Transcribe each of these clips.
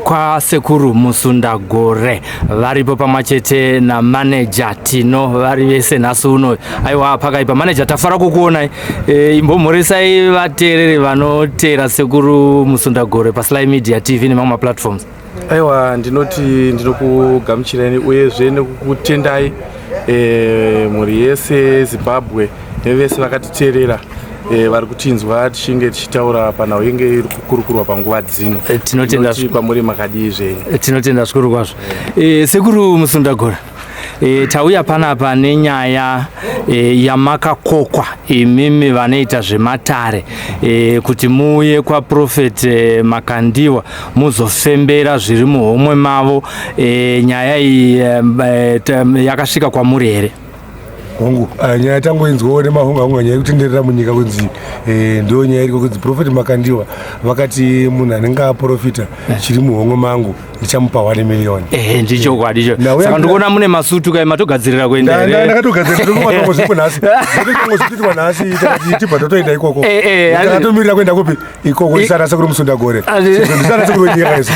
Kwa Sekuru Musundagore varipo pamwachete na manager Tino vari vese nhasi uno. Aiwa pakaipa manager tafara kukuona imbomhoresai vateereri vanotera Sekuru Musundagore paSly Media TV nemamwe platforms. Aiwa ndinoti ndinokugamuchirai uyezve nekukutendai mhuri yese Zimbabwe nevese vakatiteerera vari kutinzwa tichinge tichitaura panhau inge iri kukurukurwa panguva dzino. Tinotenda kwamuri makadii zvenyu. Tinotenda zvikuru kwazvo. Sekuru Musundagore, tauya panapa nenyaya yamakakokwa imimi vanoita zvematare kuti muuye kwaProfet Makandiwa muzofembera zviri muhomwe mavo. Nyaya iyi yakasvika kwamuri here? Hongu nyaya tangoinzwawo nemahunga nyaya yekutenderera munyika kunzi ndo nyaya iri kunzi Prophet Makandiwa vakati munhu anenge aprofita chiri muhomwe mangu ndichamupa 1 million. Ndichokwadi icho. Saka ndikuona mune masutu kai matogadzirira kuenda here. Ndakatogadzirira ndinomatongozipo nhasi. Ndakatongozipitwa nhasi tibva totoenda ikoko. Ndakatomirira kuenda kupi ikoko ndisana Sekuru Musundagore. Ndisana Sekuru wenyika yese.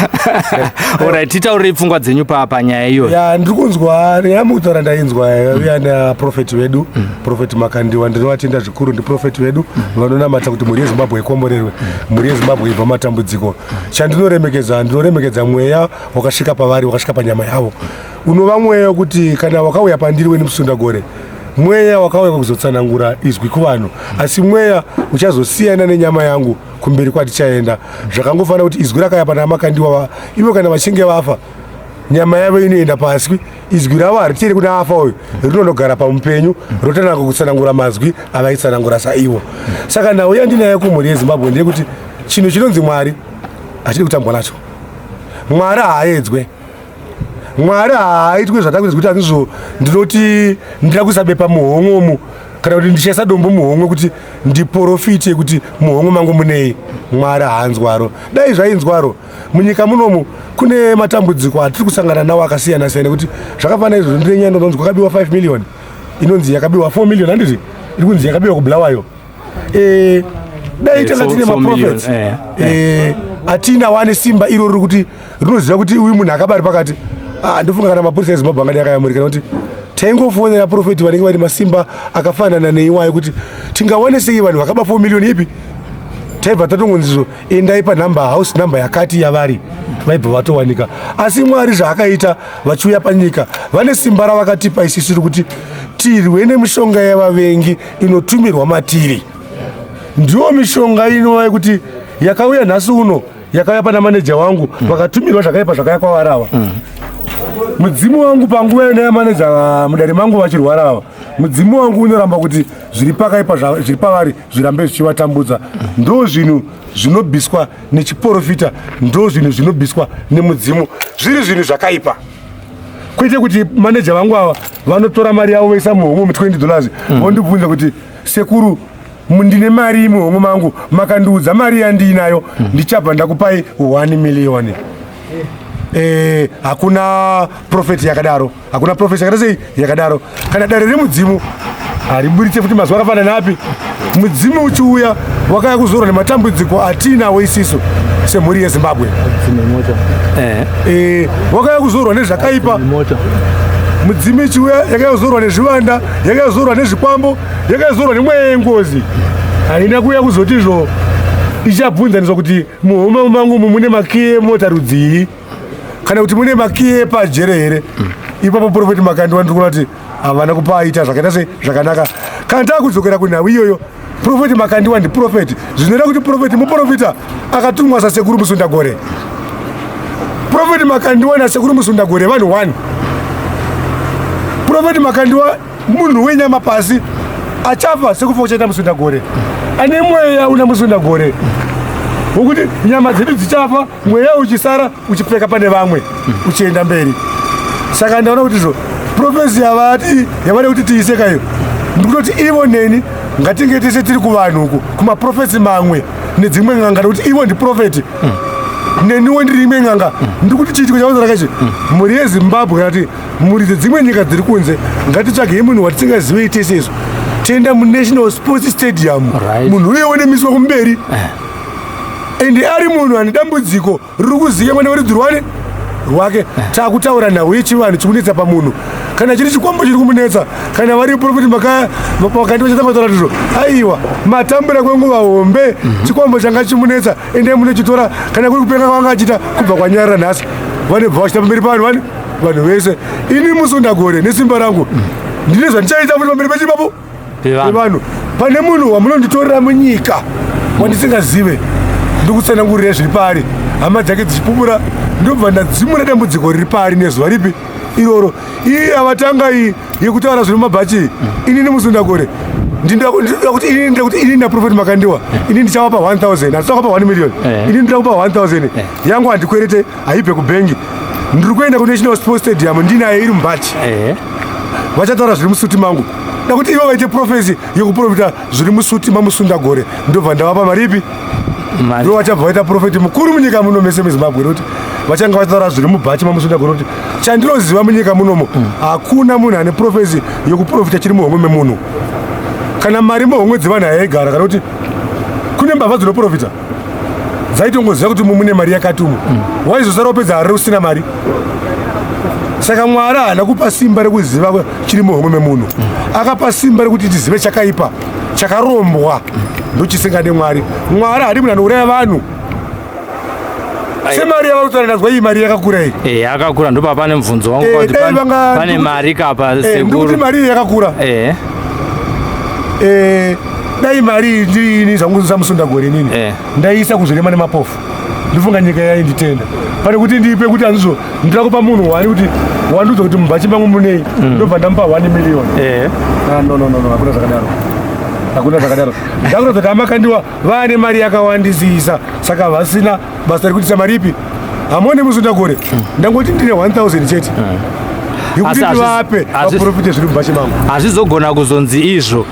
Alright, titaurei pfungwa dzenyu panyaya iyoyo. Ya ndiri kunzwa ndiyamutaura ndainzwa yana Prophet wedu Prophet Makandiwa ndinovatenda zvikuru ndi Prophet wedu vanonamata kuti mhuri yeZimbabwe ikomborerwe, mhuri yeZimbabwe ibva matambudziko. Ndinoremekedza mweya wakasvika pavari, wakasvika panyama yavo. Unova mweya kuti kana wakauya pandiri weni Musundagore, mweya wakauya kuzotsanangura izwi kuvanhu, asi mweya uchazosiyana nenyama yangu kumberi kwatichaenda. Zvakangofanira kuti izwi rakauya pana Makandiwa, ivo kana vachinge vafa nyama yavo inoenda pasi, izwi ravo haritieri kuna afa uyu, rinondogara pamupenyu, rotananga kutsanangura mazwi avaitsanangura saivo. Saka nhau yandinayo kumhuri yeZimbabwe ndeyekuti chinhu chinonzi Mwari hachidi kutambwa nacho. Mwari haaedzwe, Mwari haaitwe zvatakuti kuti andizvo ndinoti ndira kusabepa muhomwe kana kuti ndichaisa dombo muhomwe kuti ndiprofite kuti muhomwe mangu munei. Mwari haanzwaro. Dai zvainzwaro munyika munomu kune matambudziko atiri kusangana nawo akasiyana siyana kuti zvakafanana izvo ndirenyaya ndonzi kwakabiwa 5 million inonzi yakabiwa 4 million handiti iri kunzi yakabiwa kubulawayo. Dai tanga tine maprofits atina wane simba iro riri kuti rinoziva kuti uyu munhu akabari pakati ndofunga kana mapurisa eZimbabwe angadi akayamurika kuti taingofonera profeti vanenge vari masimba akafanana neiwayo kuti tingawane sei vanhu vakaba 4 million ipi. Taibva tatongonzizvo endai panhamba house number yakati yavari vaibva vatowanika. Asi Mwari zvaakaita vachiuya panyika vane simba ravakatipa isisiri kuti tirwe nemishonga yavavengi inotumirwa matiri. Ndiwo mishonga inova kuti yakauya nhasi uno yakauya pana manager wangu vakatumirwa zvakaipa zvakaya kwavarava. Mudzimu wangu panguva ina yamanager mudare mangu vachirwarava, mudzimu wangu unoramba kuti zviri pakaipa zviri pavari zvirambe zvichivatambudza. Ndo zvinhu zvinobviswa nechiprofita, ndo zvinhu zvinobviswa nemudzimu, zviri zvinhu zvakaipa. Kwete kuti manager vangu ava vanotora mari yavo voisa muhomwe $20 vondibvunza kuti Sekuru ndine mari muhomwe mangu makandiudza mari yandinayo ndichabva ndakupai 1 million. Hakuna profeti yakadaro, hakuna profeti yakadaro. Kana dare remudzimu hariburitse futi mazuva akafanana api. Mudzimu uchiuya wakaya kuzorwa nematambudziko atinawo isisu semhuri yeZimbabwe. Wakaya kuzorwa nezvakaipa. Mudzimu ichiuya yakaya kuzorwa nezvivanda, yakaya kuzorwa nezvikwambo, yakaya kuzorwa nemweya yengozi. Haina kuuya kuzotizvo ichabvunzaniswa kuti muhomwe mangu mune makiye mota rudzii kana kuti mune makiye pajere here. Ipapo Prophet Makandiwa ndikuona kuti havana kupaita zvakaita zvakanaka. Kana takudzokera kunhau iyoyo, Prophet Makandiwa ndiprofeti, zvinoita kuti profeti muprofita akatumwa saSekuru Musundagore. Prophet Makandiwa naSekuru Musundagore vanhu 1. Prophet Makandiwa munhu wenyama pasi achafa sekufa uchaita Musundagore. Ane mweya una Musundagore wokuti nyama dzedu dzichafa, mweya uchisara uchipfeka pane vamwe uchienda mberi. Saka ndaona kuti zvo profesi yavade kuti tiisekayo ndikutoti ivo neni ngatinge tese tiri kuvanhu uku kumaprofesi mamwe nedzimwe n'anga nokuti ivo ndiprofeti neniwo ndiri imwe n'anga. Ndikuti chiitiko chavanzarakachi mhuri yeZimbabwe kana kuti mhuri dzedzimwe nyika dziri kunze ngatitsvagei munhu watisingazivei tese izvo tienda muNational Sports Stadium munhu uyewo nemiswa kumberi ende ari munhu ane dambudziko riri kuziva mwene werudzi rwake taakutaura nhau yechivanhu chikunetsa pamunhu kana chiri chikwambo chiri kumunetsa kana vari profeti makandiwa chatamataura tizvo aiwa matambura kwenguva hombe chikwambo changa chimunetsa ende munochitora kana kuri kupenga kwanga achita kubva kwanyarira nhasi vanobva vachita pamberi pavanhu vanhu vese ini musundagore nesimba rangu ndine zvandichaita kuti pamberi pechipapo pevanhu pane munhu wamunonditorera munyika wandisingazive ndikutsanangurira zviri pari hama dzake dzichipupura ndobva ndadzimura dambudziko riri pari nezuva ripi iroro iyi avatanga iyi yekutaura zviri mumabhachi inini musundagore kuti inini naprofeti makandiwa ini ndichawapa 1000 handisakapa 1 million ini ndirakupa 1000 yangu handikwerete haibve kubhengi ndiri kuenda kunational sports stadium ndinaye iri mubhachi vachataura zviri musuti mangu dakuti ivo vaite profesi yekuprofita zviri musuti mamusundagore ndobva ndavapa maripi ndo vachabva vaita profeti mukuru munyika muno mese muzimbabwe roti vachanga vachitaura zviri mubhachi mamusundagore roti chandinoziva munyika munomo hakuna munhu ane profesi yekuprofita chiri muhomwe memunhu kana mari muhomwe dzevanhu ayaigara kana kuti kune mbavha dzinoprofita dzaitongoziva kuti mune mari yakatumu waizosara upedza hari usina mari saka mwari haana kupa simba rekuziva chiri muhomwe memunhu akapa simba rekuti tizive chakaipa chakarombwa ndochisingade mwari haadi munhu anouraya vanhu semari yavakutoranadzwa iyi mari yakakura iyi yakakura ndopa pane mubvunzo wangu pane mari kapa ndikuti mari iyi yakakura dai mari ndiini zvangu samusundagore inini ndaiisa kuzvirema nemapofu ndifunga nyika yainditenda pane kuti ndipe kuti handizo ndira kupa munhu wani kuti wandiudza kuti mubhachi mangu munei ndobva ndamupa 1 million no hakuna zvakadaro ndakuratidza kuti amakandiwa vaane mari yakawandisisa saka vasina basa rekuitisa maripi hamoni musundagore ndangoti ndine 1000 chete yekuti ndivape vaprofite zviri mubhachi mangu hazvizogona kuzonzi izvo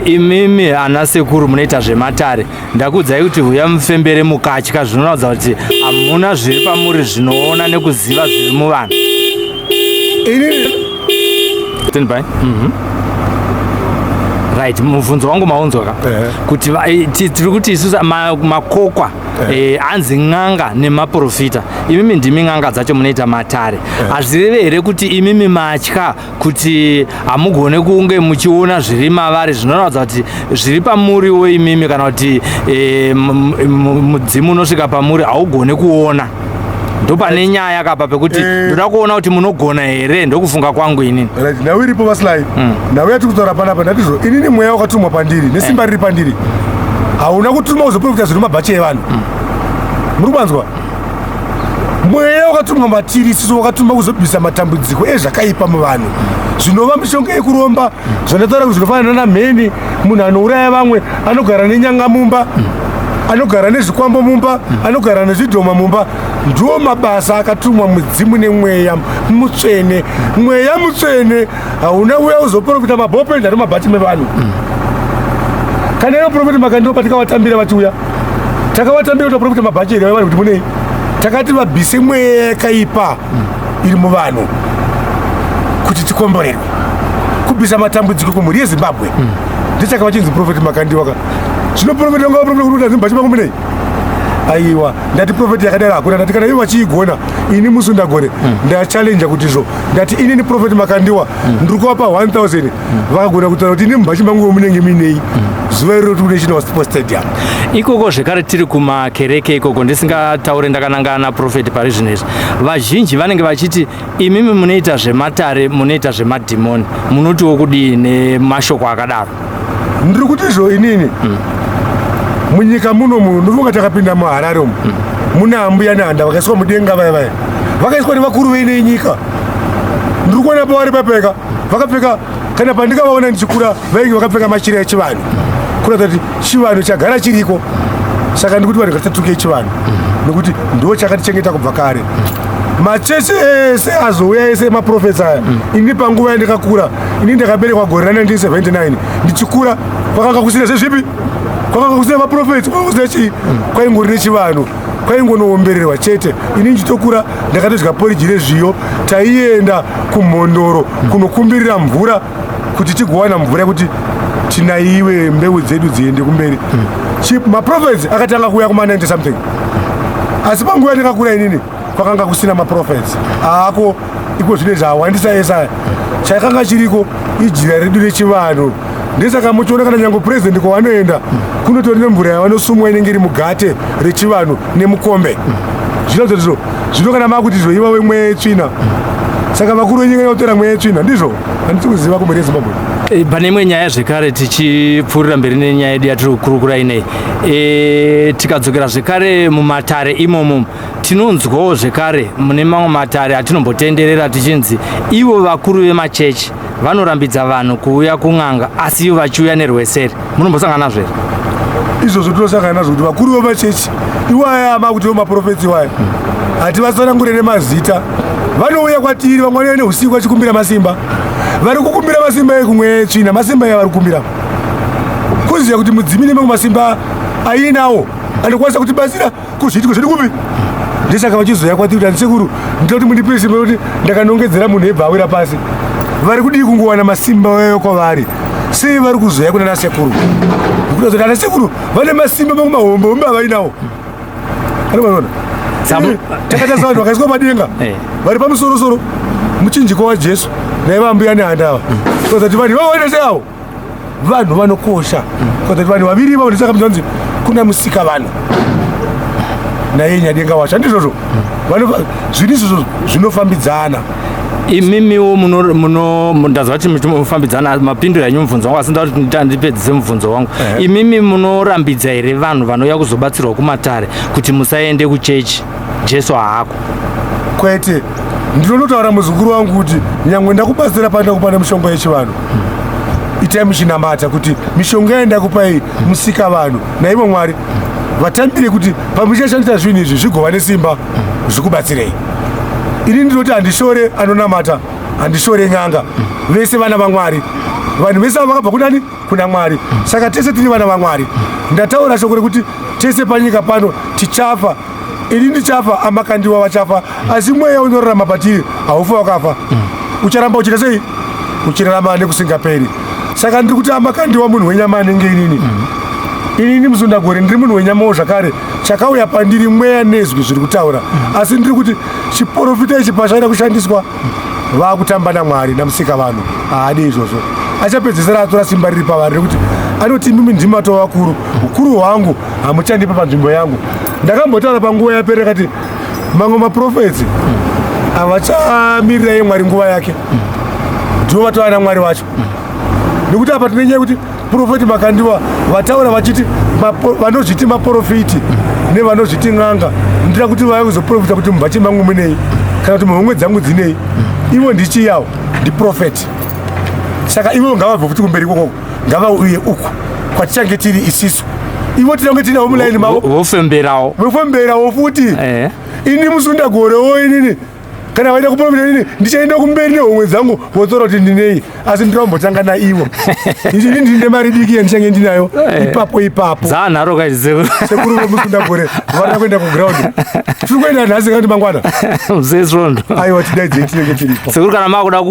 imimi ana sekuru munoita zvematare ndakuudzai kuti huya mufembere mukatya zvinoratidza kuti hamuna zviri pamuri zvinoona nekuziva zviri muvanhu right mubvunzo wangu maunzwaka kuti tiri kuti isusu makokwa anzi n'anga nemaprofita imimi ndimi n'anga dzacho munoita matare hazvirevi here kuti imimi matya kuti hamugone kunge muchiona zviri mavari zvinoratidza kuti zviri pamuriwo imimi kana kuti mudzimu unosvika pamuri haugone kuona ndopane nyaya kapa pekuti ndoda kuona kuti munogona here ndokufunga kwangu inini nhau iripo vasilai nhau yati kutaura panapa ndatizvo inini mweya wakatumwa pandiri nesimba riri pandiri hauna kutuma kuzoprofita zviri mabhachi evanhu muri kubanzwa mweya wakatumwa matiri isiso wakatumwa kuzobvisa matambudziko ezvakaipa muvanhu zvinova mishonga yekuromba zvandataura kuti zvinofanana namheni munhu anouraya vamwe anogara nenyanga mumba anogara nezvikwambo mumba anogara nezvidhoma mumba ndo mabasa akatumwa mudzimu nemweya mutsvene mweya mutsvene hauna uya uzoprofita mabhopenda nemabhati mevanhu kana ivo profeti makandiwa patikawatambira vachiuya takawatambira kuti vaprofita mabhachi here vavanhu kuti munei takati vabvise mweya yakaipa iri muvanhu kuti tikomborerwe kubvisa matambudziko kumhuri yezimbabwe ndichakava chinzi profeti makandiwa zvinoprofita nga vaprofita kuti azimbachi mangu munei aiwa ndati profeti yakadaro hakuna ndati kana ivo vachiigona ini musundagore ndachallenja kuti zvo ndati inini profeti makandiwa ndiri kuvapa 1000 vakagona kutaura kuti ini mubhachi mangu munenge minei zuva iroro tiri kunational sports stadium ikoko zvekare tiri kumakereke ikoko ndisingataure ndakanangana naprofeti pari zvinezvi vazhinji vanenge vachiti imimi munoita zvematare munoita zvemadhimoni munotiwo kudii nemashoko akadaro ndiri kuti zvo inini munyika munomu ndofunga takapinda muharare umu muna ambuya nehanda vakaiswa mudenga vaya vaya vakaiswa nevakuru veinei nyika ndiri kuona pavari papfeka vakapfeka kana pandikavaona ndichikura vainge vakapfeka machira echivanhu kuratidza kuti chivanhu chagara chiriko saka ndikuti vanhu ngatitatuke chivanhu nekuti ndo chakatichengeta kubva kare machechi ese azouya ese maprofesa aya ini panguva yandikakura ini ndakaberekwa gore ra1979 ndichikura kwakanga kusina zvezvipi kwakanga kusina maprofeti kwakanga kusina chii kwaingori nechivanhu kwaingonoombererwa chete ini ndichitokura ndakatodya poriji rezviyo taienda kumhondoro kunokumbirira mvura kuti tigowana mvura yekuti tinaiwe mbeu dzedu dziende kumberi maprophets akatanga kuuya kuma 90 something, asi panguva ndakakura inini kwakanga kusina maprophets ako iko zvine zvawandisa esa chakanga chiriko ijira redu rechivanhu. Ndesaka muchiona kana nyange president kwavanoenda kunotori nemvura yavanosumwa inenge iri mugate rechivanhu nemukombe. Zvinozvo zvino kana makuti zvoiva wemweya yetsvina, saka vakuru venyika inotora mweya yetsvina, ndizvo handisi kuziva kumhuri yeZimbabwe. Pane imwe nyaya zvekare tichipfuurira mberi nenyaya yedu yatiri kukurukura inei, tikadzokera zvekare mumatare imomo tinonzwawo zvekare mune mamwe matare atinombotenderera tichinzi ivo vakuru vemachechi vanorambidza vanhu kuuya kun'anga asi ivo vachiuya nerweseri. Munombosangana nazvo here? Izvozvo tinosangana nazvo kuti vakuru vemachechi iwaya makuti vemaprofetsi waya hativatsanangure nemazita, vanouya kwatiri vamwe vanoenda usiku vachikumbira masimba, vari kukumbira masimba ekumweya yetsvina. Masimba aya vari kukumbira kuziva kuti mudzimi nemamwe masimba ainawo anokwanisa kutibatsira kuzviitiko zvedu kupi. Ndesaka vachizoya kwatiri kuti handisekuru ndinoti mundipe simba kuti ndakanongedzera munhu ebva awira pasi. Vari kudii kungowana masimba wayo kwavari, sei vari kuzoya kuna nasekuru nekuti kuti anasekuru vane masimba mamwe mahombe avainawo. Anomaona takataza vanhu vakaiswa madenga vari pamusorosoro muchinjiko waJesu naivambuya nehandava kuti vanhu vaone seavo vanhu vanokosha kuti vanhu vaviri vavo. Ndisaka munzanzi kuna musika vanhu naye nyadenga washa, ndizvozvo zvini izvozvo zvinofambidzana. Imimiwo ndazva kuti munofambidzana mapinduro enyu mubvunzo wangu, asi nda kuti ndipedzise mubvunzo wangu. Imimi munorambidza here vanhu vanouya kuzobatsirwa kumatare kuti musaende kuchechi Jesu haako? Kwete, ndinotaura muzukuru wangu kuti nyangwe ndakubatsira pandakupana mishonga yechivanhu, itai muchinamata kuti mishonga yandakupai musika vanhu naivo Mwari vatambire kuti pamuchashandisa zvinhu izvi zvigova nesimba zvikubatsirei. Ini ndinoti handishore anonamata, handishore n'anga, vese vana vaMwari. Vanhu vese vakabva kunani? Kuna Mwari. Saka tese tiri vana vaMwari. Ndataura shoko rekuti tese panyika pano tichafa. Ini ndichafa, amakandiwa vachafa, asi mweya unorarama patiri haufa wakafa. Ucharamba uchita sei? Uchirarama nekusingaperi. Saka ndiri kuti amakandiwa munhu wenyama anenge inini. Inini Muzundagore ndiri munhu wenyamawo zvakare, chakauya pandiri mweya nezwi zviri kutaura, asi ndiri kuti chiprofita ichi pachaida kushandiswa vakutamba naMwari namusika vanhu haadi izvozvo. Achapedzisira atora simba riri pavari rekuti anoti mimi ndimi atova vakuru, ukuru hwangu hamuchandipa panzvimbo yangu. Ndakambotaura panguva yapera kati mamwe maprofetsi havachamirirai Mwari nguva yake, ndivo vatova naMwari wacho. Nekuti apa tine nyaya kuti profeti Makandiwa vataura vachiti vanozviti maprofiti nevanozviti n'anga ndira kuti vaya kuzoprofita kuti mubva chimamwe munei kana kuti muhomwe dzangu dzinei, ivo ndichiyawo ndiprofeti. Saka ivo ngavabve kuti kumberi kwoko ngavauye uku kwatichange tiri isisu, ivo tinange tinawo mulaini mavo vofemberawo futi. Ini Muzundagorewo inini kana vaida kuprofita inini ndichaenda kumberi nehomwe dzangu votora kuti ndinei, asi ndinombotanga naivo. Ini ndine mari diki yandichange ndinayo ipapo zanharo kaizeu sekuru veMuzundagore varina kuenda kuground. Tiri kuenda nhasi kandi mangwana muzesrondo aiwa tidaidzei tinenge tiripo. sekuru kana makuda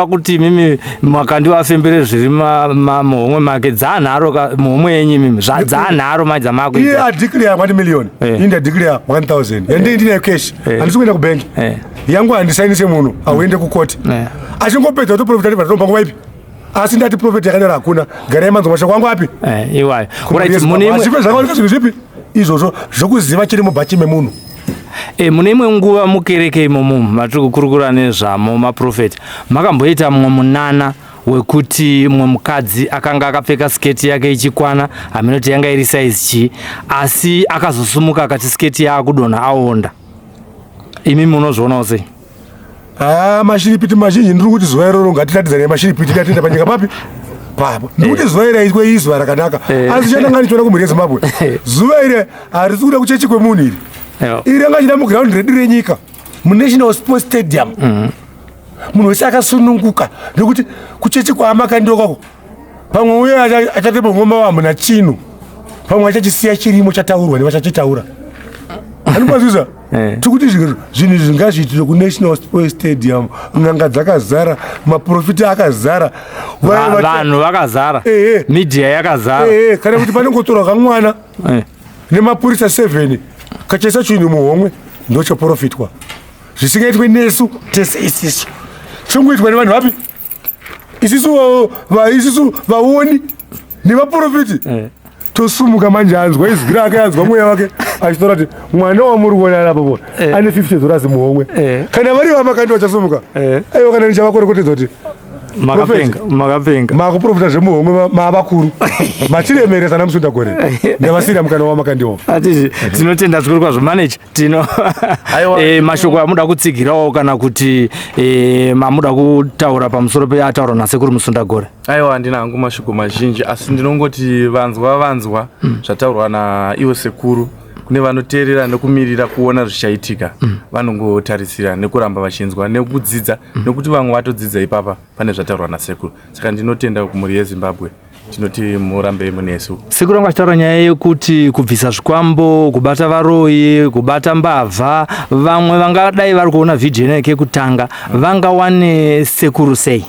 kuti mimi Makandiwa afembere zviri muhomwe make dzanharo muhomwe yenyu mimi dzanharo madza mako iye adeclare 1 million ini ndadeclare 1000 yandei ndinayo cash handisi kuenda kubhengi yangu handisainise munhu auende kukoti achingopedza kutoprofita ndibva totomba nguva ipi, asi ndati profeti yakanera hakuna. Garai manzwa mashoko angu api iwayo zvakaoneka zvinhu zvipi izvozvo zvokuziva chiri mubhachi memunhu. Mune imwe nguva mukereke imomo matiri kukurukura nezvamo maprofeti makamboita mumwe munana wekuti mumwe mukadzi akanga akapfeka sketi yake ichikwana haminoti yanga iri size chi, asi akazosumuka akati sketi yaakudonha aonda. Imi munozvionawo sei? Mashiripiti mazhinji ndiri kuti zuva iroro ngatitatidzane mashiripiti tatienda panyika papi papo. Ndiri kuti zuva iri aitwe izuva rakanaka, asi chandanga chiona kumhuri yeZimbabwe zuva iri harisi kuda kuchechi kwemunhu iri iri anga chida muground redu renyika munational sports stadium. Munhu wese akasununguka nekuti kuchechi kwaamakandiwa kwako pamwe uye achatepa ngoma wamuna chinu, pamwe achachisiya chirimo chataurwa nevachachitaura. anobazvisa tikuti zvinhu zvingazviitire kunational sports stadium, n'anga dzakazara, maprofiti akazara, vanhu vakazara, media yakazara, kana kuti panongotorwa kamwana nemapurisa 7 kachaisa chinhu muhomwe ndochoprofitwa, zvisingaitwe nesu tese isisu, chongoitwa nevanhu vapi, isisu vaoni nevaprofiti. Tosumuka manje anzwa izwi rake, anzwa mweya wake achitora kuti mwana wamuri kuona apo ane $50 muhomwe, kana vari vamakandi vachasumuka, aiwa kana nichavakorekotedza kuti makapenga makuprofita zvemuhomwe mavakuru machiremeresa namusundagore ndavasira mukana wamakandiwo. Tinotenda zvikuru kwazvo manager. Mashoko amuda kutsigirawo kana kuti mamuda kutaura pamusoro peataurwa nasekuru Musundagore? Aiwa, handina hangu mashoko mazhinji, asi ndinongoti vanzwa zvataurwa naivo sekuru, kune vanoteerera nekumirira kuona zvichaitika, vanongotarisira nekuramba vachinzwa nekudzidza, nekuti vamwe vatodzidza ipapa pane zvataurwa nasekuru. Saka ndinotenda kumhuri yeZimbabwe, tinoti murambe munesu. Sekuru vangu achitaura nyaya yekuti kubvisa zvikwambo, kubata varoyi, kubata mbavha, vamwe vangadai vari kuona vhidhiyo yake yekutanga vangawane sekuru sei?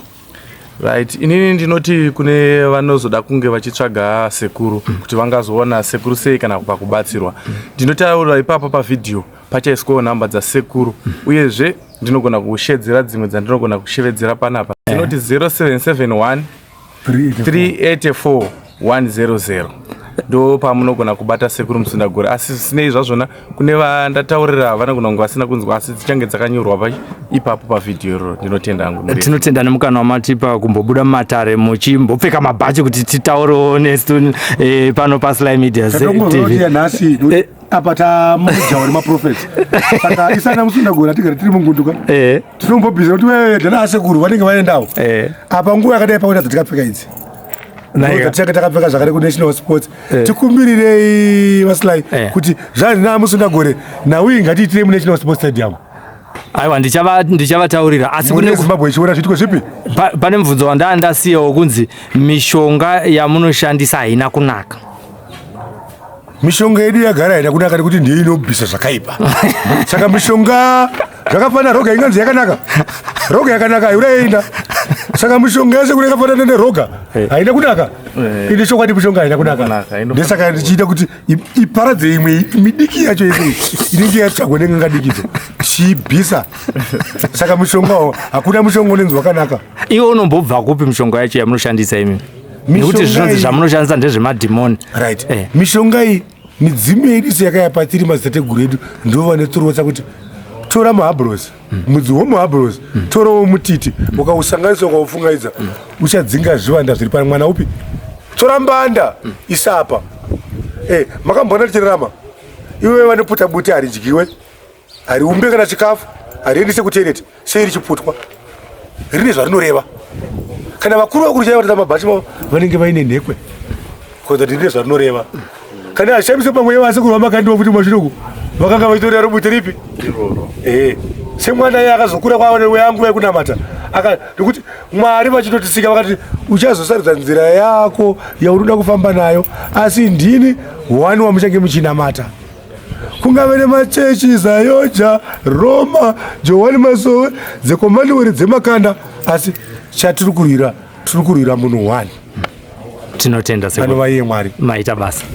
Right, inini ndinoti kune vanozoda kunge vachitsvaga sekuru kuti vangazoona sekuru sei kana pakubatsirwa, ndinotaura ipapo pavhidhiyo pachaiswawo nhamba dzasekuru, uyezve ndinogona kushedzera dzimwe dzandinogona kushevedzera panapa, ndinoti 0771 384 100 ndo pamunogona kubata sekuru Musundagore. Asi sinei zvazvona kune vandataurira vanogona kunge vasina kunzwa, asi dzichange dzakanyorwa ipapo pavhidhiyo iroro. Ndinotenda hangu. Tinotenda nemukana wamatipa kumbobuda mumatare muchimbopfeka mabhachi kuti titaurewo nesu pano paSly Media TV. Nhasi apa tamujawa nemaprofeti, saka isana Musundagore atigare tiri mungunduka, tinombobvisa kuti dhana asekuru vanenge vaendawo apa nguva yakadai pauta dzatikapfeka idzi tanga takapfeka zvakare kunational sports. Tikumbirire vaSly kuti zvanzi naMusundagore nauyi ngatiitire munational sports stadium. Aiwa, ndichavataurira, asi kune Zimbabwe ichiona zviitiko zvipi. Pane mubvunzo wandandasiyawo kunzi mishonga yamunoshandisa haina kunaka. Mishonga yedu yagara haina kunaka nekuti ndiyo inobvisa zvakaipa. Saka mishonga zvakafanana roga inganzi yakanaka, roga yakanaka iuraenda. Saka mishonga yese kune yakafanana neroga haina kunaka. Ine chokwadi mishonga haina kunaka. Ndesaka ndichiita kuti iparadze imwe midiki yacho yese inenge yatsvagwa nen'anga dikidzo chibvisa. Saka mishonga hakuna mishonga unonzi wakanaka. Iwe unombobva kupi mishonga yacho yamunoshandisa imi? Nekuti zvinonzi zvamunoshandisa ndezvemadhimoni. Right. Mishonga iyi midzimu yedu yakaya patiri madzitateguru edu ndo vanotorosa kuti tora muhabros, mudzi womuhabros, torawo mutiti, ukausanganisa ukaufungaidza uchadzinga zvivanda zviri pana. Mwana upi? Tora mbanda isapa. Makambona tichirarama iwe vanopfuta buti haridyiwe, hariumbe kana chikafu, hariendese kutoireti, sei richiputwa, rine zvarinoreva. Kana vakuru vakuru chaiva tata mabhachi mavo vanenge vaine nhekwe koza kuti rine zvarinoreva. Kana ashamise pamwe vasekuru vamakandiwa kuti mashuruku vakanga vachitorera rubuti ripi semwana iye akazokura kwawanyangu yekunamata nekuti Mwari vachitotisika vakati uchazosarudza nzira yako yaunoda kufamba nayo, asi ndini wani wamuchange muchinamata. Kungave nemachechi Zayoja, Roma, Johani Masowe, dzekomandoweri dzemakanda, asi chatiri kurwira munhu wani. Tinotenda sekuru. Anova iye Mwari. Maita basa.